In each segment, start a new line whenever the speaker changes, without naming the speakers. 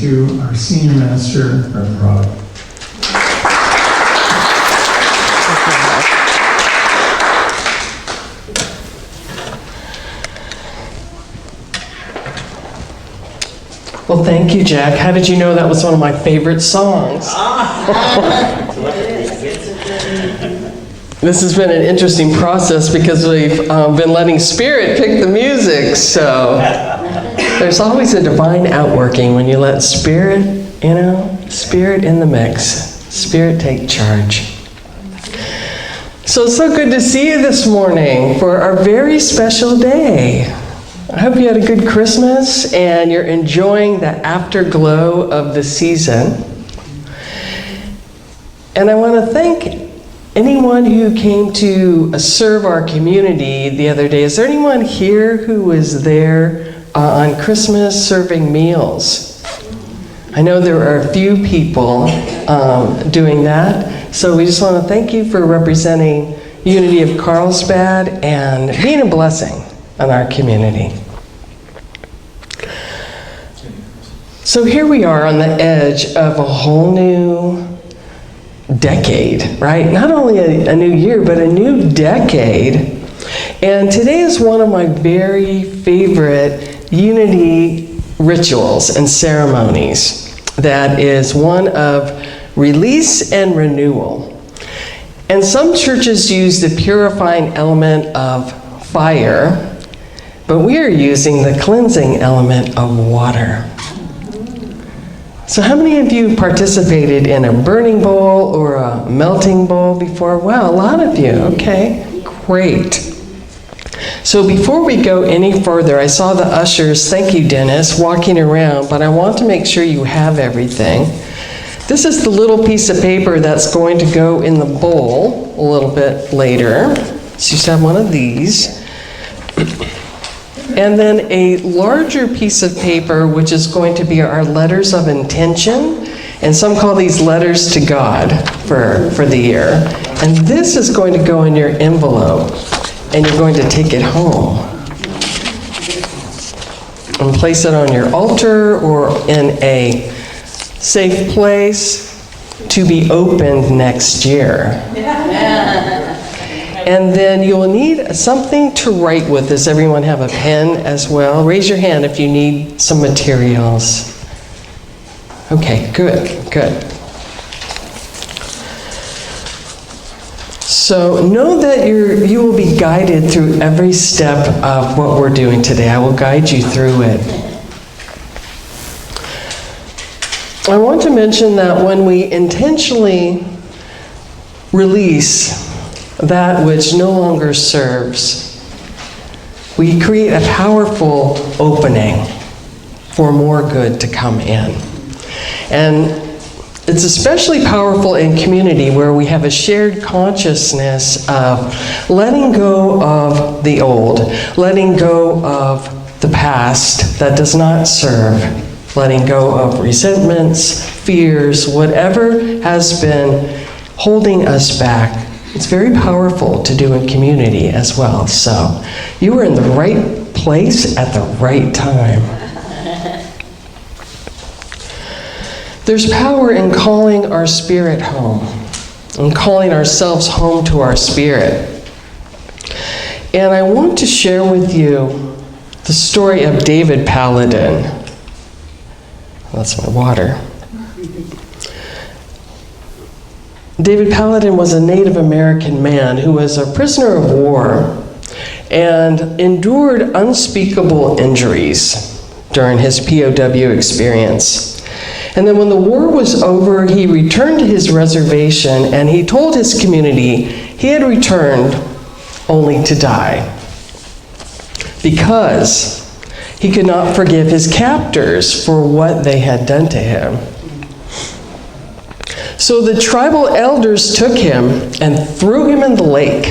to our senior minister, Reverend Rob.
Well, thank you, Jack. How did you know that was one of my favorite songs? This has been an interesting process because we've been letting Spirit pick the music, so there's always a divine outworking when you let Spirit, Spirit in the mix. Spirit take charge. So it's so good to see you this morning for our very special day. I hope you had a good Christmas and you're enjoying the afterglow of the season. And I want to thank anyone who came to serve our community the other day. Is there anyone here who was there on Christmas serving meals? I know there are a few people doing that. So we just want to thank you for representing Unity of Carlsbad and being a blessing on our community. So here we are on the edge of a whole new decade, right? Not only a new year, but a new decade. And today is one of my very favorite Unity rituals and ceremonies. That is one of release and renewal. And some churches use the purifying element of fire, but we are using the cleansing element of water. So how many of you participated in a burning bowl or a melting bowl before? Wow, a lot of you. Okay, great. So before we go any further, I saw the ushers, thank you Dennis, walking around, but I want to make sure you have everything. This is the little piece of paper that's going to go in the bowl a little bit later. So you should have one of these. And then a larger piece of paper, which is going to be our letters of intention. And some call these letters to God for the year. And this is going to go in your envelope. And you're going to take it home. And place it on your altar or in a safe place to be opened next year. And then you'll need something to write with. Does everyone have a pen as well? Raise your hand if you need some materials. Okay, good, good. So know that you will be guided through every step of what we're doing today. I will guide you through it. I want to mention that when we intentionally release that which no longer serves, we create a powerful opening for more good to come in. And it's especially powerful in community where we have a shared consciousness of letting go of the old, letting go of the past that does not serve, letting go of resentments, fears, whatever has been holding us back. It's very powerful to do in community as well. So you are in the right place at the right time. There's power in calling our spirit home, and calling ourselves home to our spirit. And I want to share with you the story of David Paladin. That's my water. David Paladin was a Native American man who was a prisoner of war and endured unspeakable injuries during his POW experience. And then when the war was over, he returned to his reservation and he told his community he had returned only to die because he could not forgive his captors for what they had done to him. So the tribal elders took him and threw him in the lake.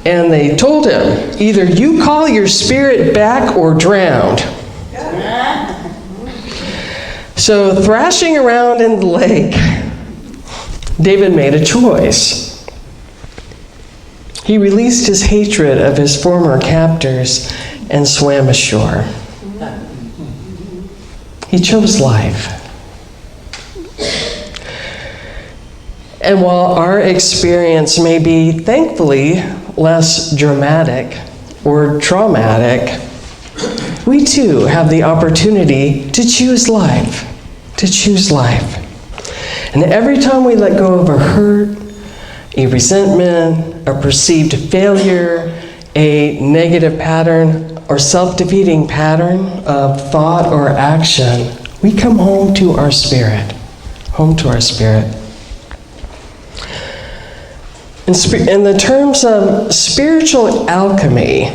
And they told him, either you call your spirit back or drown. So thrashing around in the lake, David made a choice. He released his hatred of his former captors and swam ashore. He chose life. And while our experience may be, thankfully, less dramatic or traumatic, we too have the opportunity to choose life, to choose life. And every time we let go of a hurt, a resentment, a perceived failure, a negative pattern or self-defeating pattern of thought or action, we come home to our spirit, home to our spirit. In the terms of spiritual alchemy,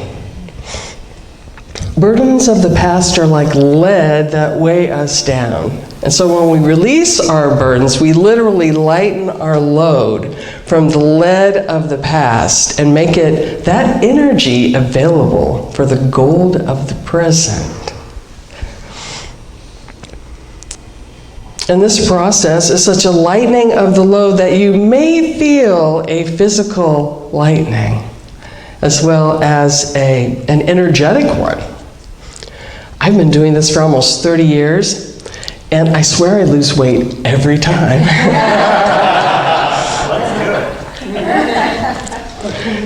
burdens of the past are like lead that weigh us down. And so when we release our burdens, we literally lighten our load from the lead of the past and make it that energy available for the gold of the present. And this process is such a lightening of the load that you may feel a physical lightening as well as an energetic one. I've been doing this for almost 30 years, and I swear I lose weight every time.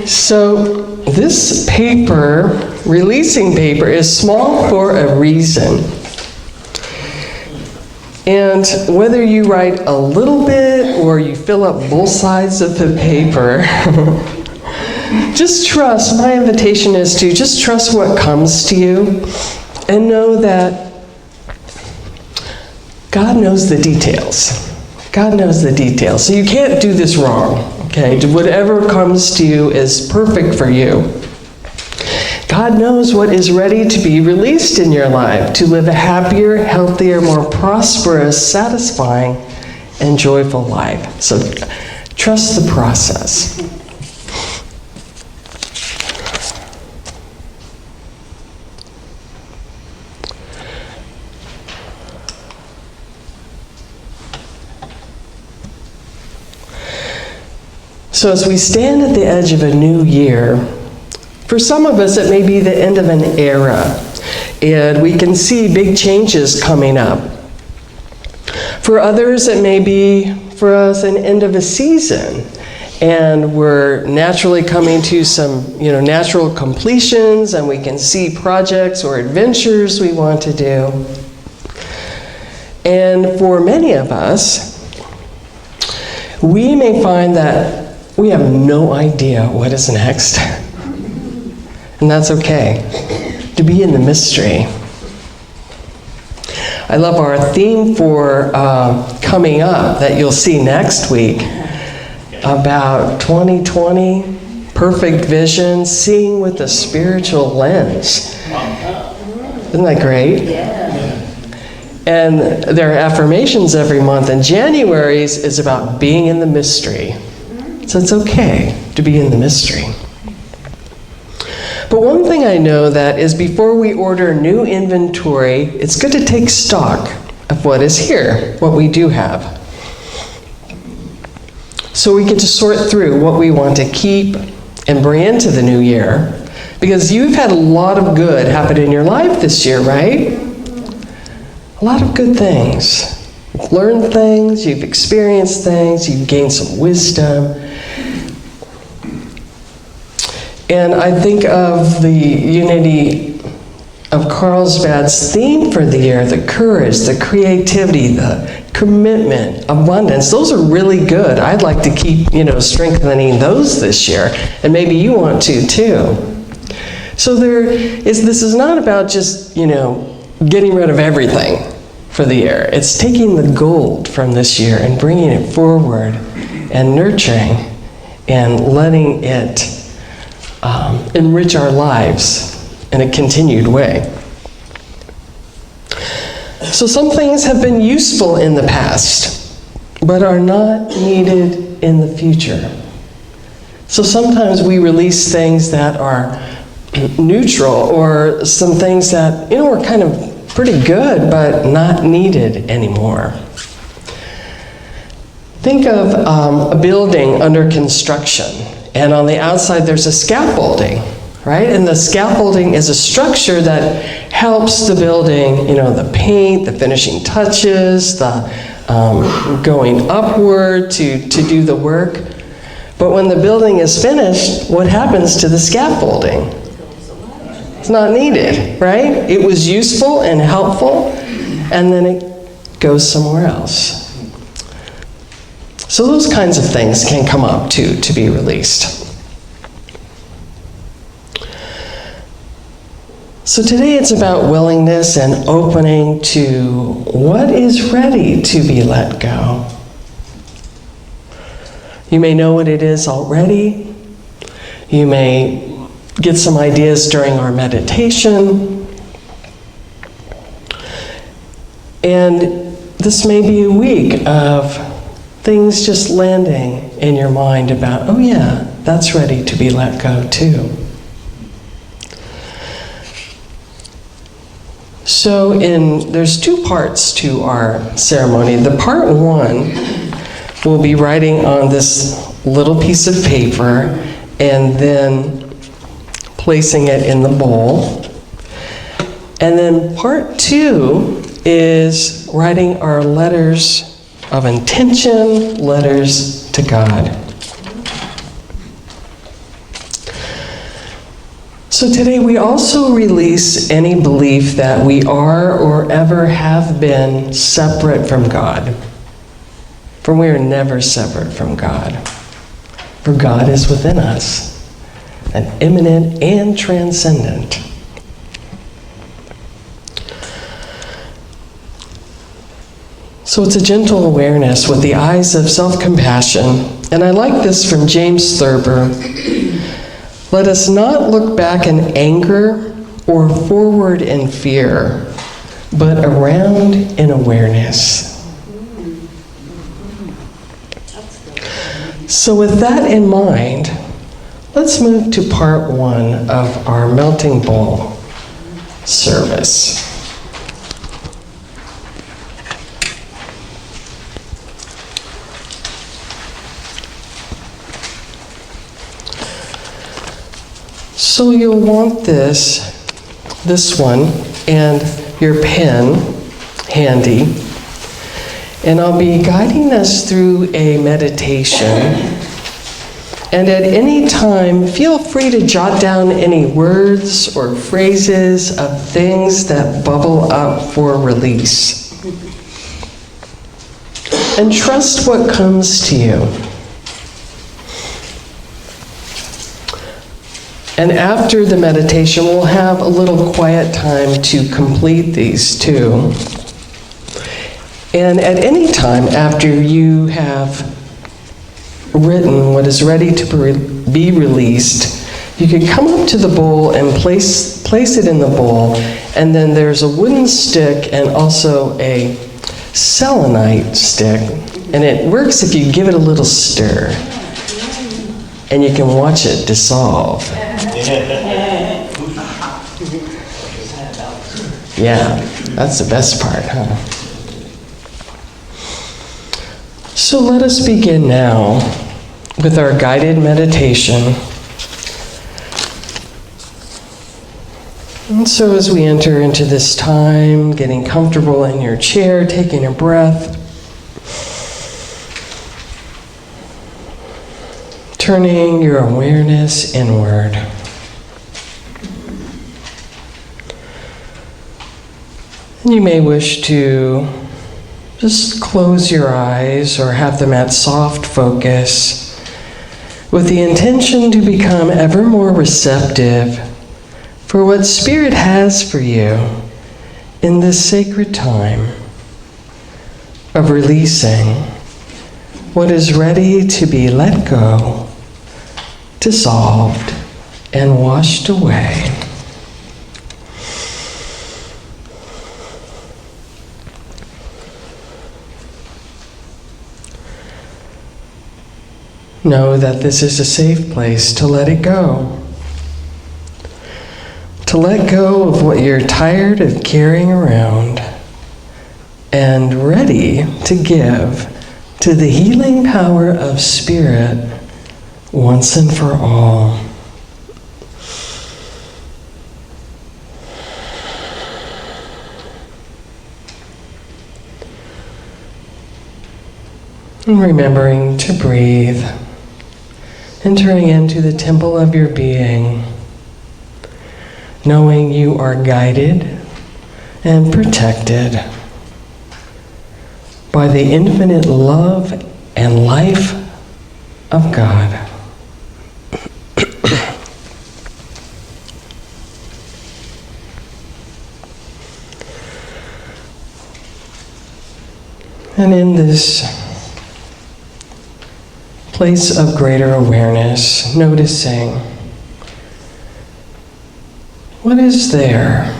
So this paper, releasing paper, is small for a reason. And whether you write a little bit or you fill up both sides of the paper, just trust, my invitation is to just trust what comes to you and know that God knows the details. God knows the details. So you can't do this wrong, okay? Whatever comes to you is perfect for you. God knows what is ready to be released in your life to live a happier, healthier, more prosperous, satisfying, and joyful life. So trust the process. So as we stand at the edge of a new year, for some of us it may be the end of an era, and we can see big changes coming up. For others it may be, for us, an end of a season, and we're naturally coming to some, natural completions, and we can see projects or adventures we want to do. And for many of us, we may find that we have no idea what is next. And that's okay, to be in the mystery. I love our theme for coming up that you'll see next week about 2020, perfect vision, seeing with a spiritual lens. Isn't that great? Yeah. And there are affirmations every month, and January's is about being in the mystery. So it's okay to be in the mystery. But one thing I know that is before we order new inventory, it's good to take stock of what is here, what we do have. So we get to sort through what we want to keep and bring into the new year. Because you've had a lot of good happen in your life this year, right? A lot of good things. You've learned things, you've experienced things, you've gained some wisdom. And I think of the unity of Carlsbad's theme for the year, the courage, the creativity, the commitment, abundance. Those are really good. I'd like to keep, strengthening those this year. And maybe you want to too. So this is not about just, getting rid of everything for the year. It's taking the gold from this year and bringing it forward and nurturing and letting it enrich our lives in a continued way. So some things have been useful in the past, but are not needed in the future. So sometimes we release things that are neutral, or some things that, are kind of pretty good, but not needed anymore. Think of a building under construction, and on the outside there's a scaffolding, right? And the scaffolding is a structure that helps the building, the paint, the finishing touches, the going upward to do the work. But when the building is finished, what happens to the scaffolding? It's not needed, right? It was useful and helpful, and then it goes somewhere else. So those kinds of things can come up to be released. So today it's about willingness and opening to what is ready to be let go. You may know what it is already. You may get some ideas during our meditation. And this may be a week of things just landing in your mind about, oh yeah, that's ready to be let go too. So there's two parts to our ceremony. The part one, we'll be writing on this little piece of paper and then placing it in the bowl. And then part two is writing our letters of intention, letters to God. So today we also release any belief that we are or ever have been separate from God. For we are never separate from God. For God is within us, and immanent and transcendent. So it's a gentle awareness with the eyes of self-compassion. And I like this from James Thurber. Let us not look back in anger or forward in fear, but around in awareness. So with that in mind, let's move to part one of our Melting Bowl service. So you'll want this one, and your pen handy. And I'll be guiding us through a meditation. And at any time, feel free to jot down any words or phrases of things that bubble up for release. And trust what comes to you. And after the meditation, we'll have a little quiet time to complete these too. And at any time after you have written what is ready to be released, you can come up to the bowl and place it in the bowl. And then there's a wooden stick and also a selenite stick. And it works if you give it a little stir. And you can watch it dissolve. Yeah, that's the best part, huh? So let us begin now with our guided meditation. And so as we enter into this time, getting comfortable in your chair, taking a breath, turning your awareness inward. And you may wish to just close your eyes or have them at soft focus with the intention to become ever more receptive for what Spirit has for you in this sacred time of releasing what is ready to be let go, dissolved, and washed away. Know that this is a safe place to let it go. To let go of what you're tired of carrying around and ready to give to the healing power of Spirit once and for all. And remembering to breathe, entering into the temple of your being, knowing you are guided and protected by the infinite love and life of God. And in this place of greater awareness, noticing what is there,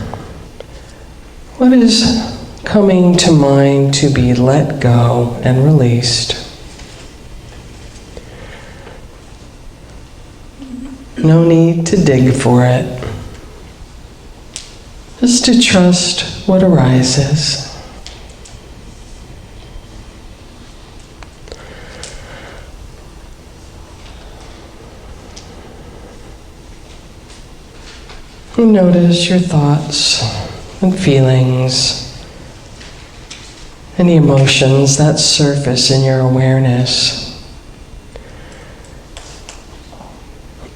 what is coming to mind to be let go and released. No need to dig for it, just to trust what arises. You notice your thoughts and feelings, any emotions that surface in your awareness.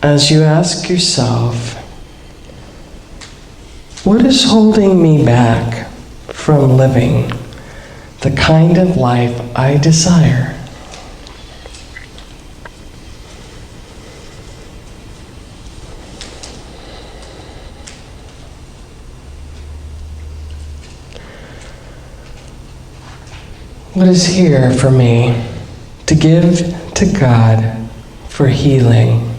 As you ask yourself, what is holding me back from living the kind of life I desire? What is here for me to give to God for healing?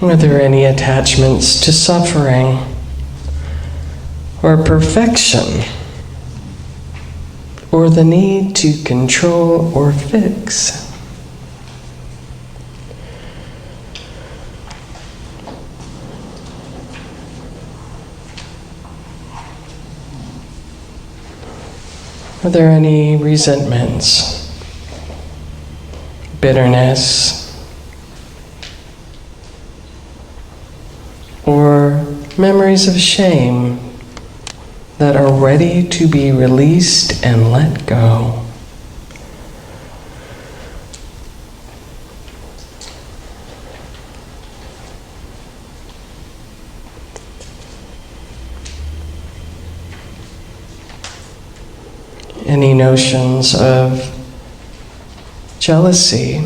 Are there any attachments to suffering or perfection or the need to control or fix? Are there any resentments, bitterness, or memories of shame that are ready to be released and let go? Any notions of jealousy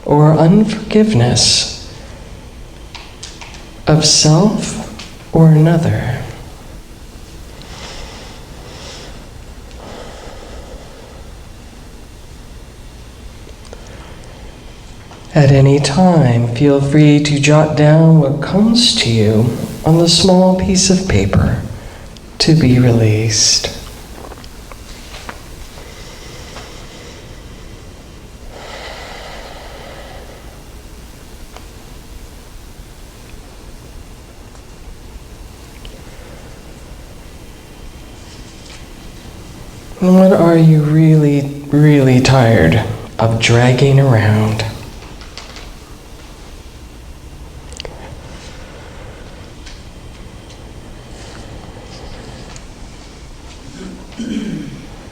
or unforgiveness of self or another? At any time, feel free to jot down what comes to you on the small piece of paper to be released. And what are you really, really tired of dragging around?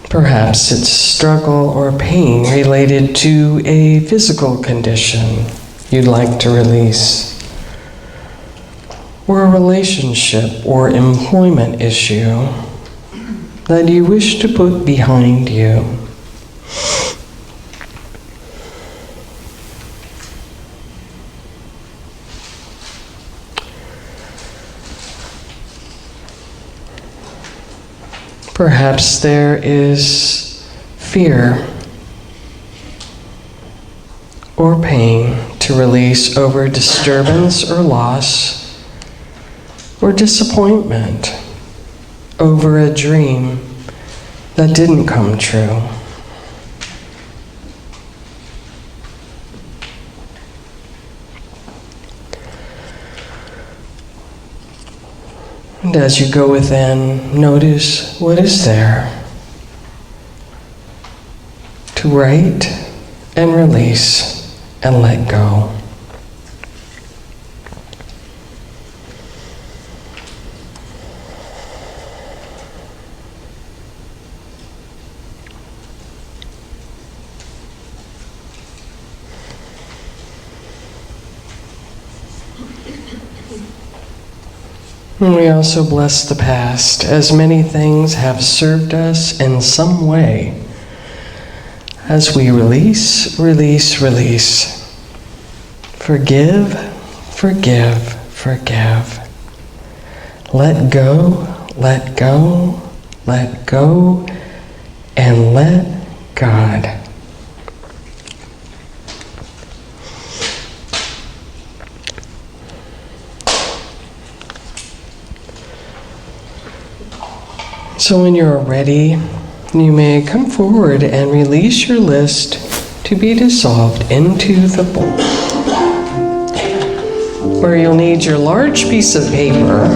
Perhaps it's struggle or pain related to a physical condition you'd like to release, or a relationship or employment issue that you wish to put behind you. Perhaps there is fear or pain to release over disturbance or loss, or disappointment over a dream that didn't come true. And as you go within, notice what is there to write and release and let go. And we also bless the past, as many things have served us in some way. As we release, release, release. Forgive, forgive, forgive. Let go, let go, let go, and let God. So when you're ready, you may come forward and release your list to be dissolved into the bowl, where you'll need your large piece of paper.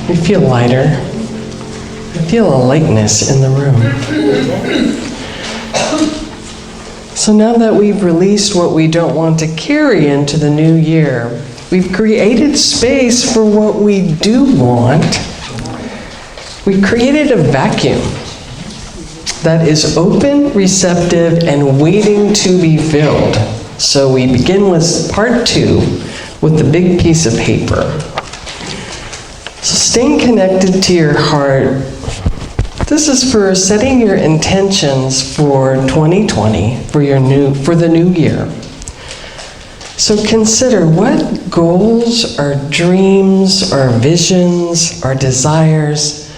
You feel lighter. I feel a lightness in the room. So now that we've released what we don't want to carry into the new year, we've created space for what we do want. We've created a vacuum that is open, receptive, and waiting to be filled. So we begin with part 2 with the big piece of paper. So staying connected to your heart. This is for setting your intentions for 2020, for the new year. So consider what goals or dreams or visions or desires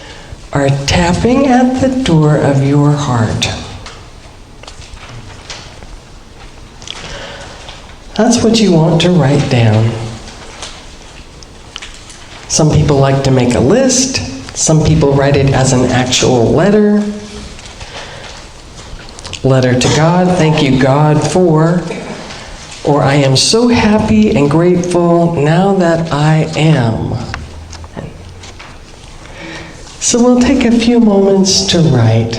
are tapping at the door of your heart. That's what you want to write down. Some people like to make a list. Some people write it as an actual letter. Letter to God, thank you God for, or I am so happy and grateful now that I am. So we'll take a few moments to write.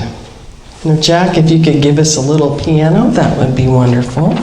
Now, Jack, if you could give us a little piano, that would be wonderful.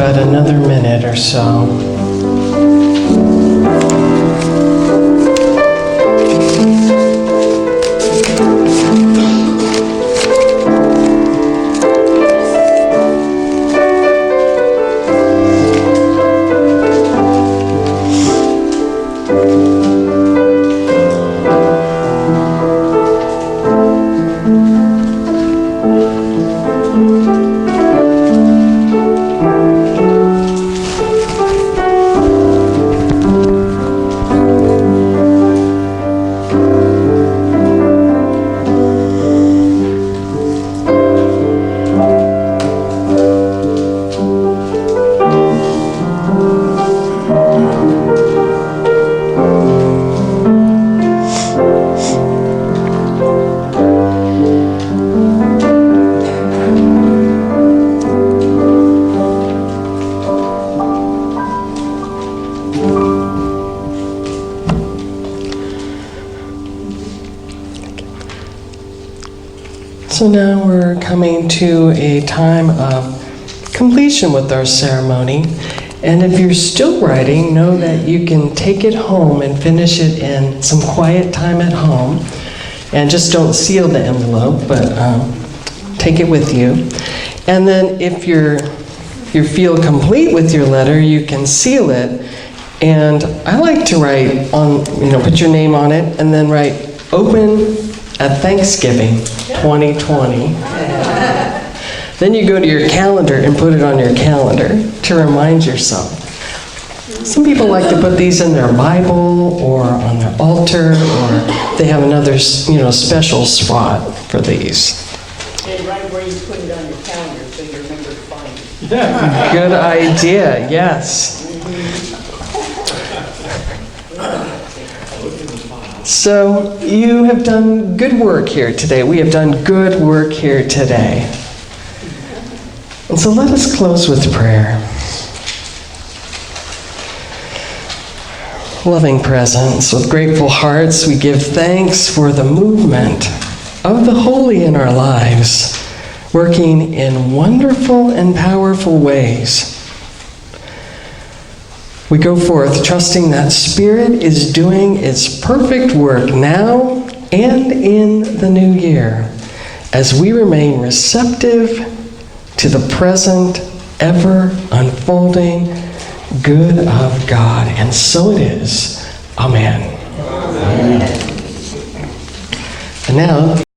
about another minute or so. So now we're coming to a time of completion with our ceremony. And if you're still writing, know that you can take it home and finish it in some quiet time at home. And just don't seal the envelope, but take it with you. And then if you feel complete with your letter, you can seal it. And I like to write on, put your name on it, and then write open at Thanksgiving 2020. Then you go to your calendar and put it on your calendar to remind yourself. Some people like to put these in their Bible or on their altar, or they have another, special spot for these.
And right where you put it on your calendar so you remember to find it.
Good idea, yes. So you have done good work here today. We have done good work here today. And so let us close with prayer. Loving presence, with grateful hearts, we give thanks for the movement of the holy in our lives, working in wonderful and powerful ways. We go forth trusting that Spirit is doing its perfect work now and in the new year, as we remain receptive to the present, ever unfolding good of God. And so it is. Amen. Amen. And now,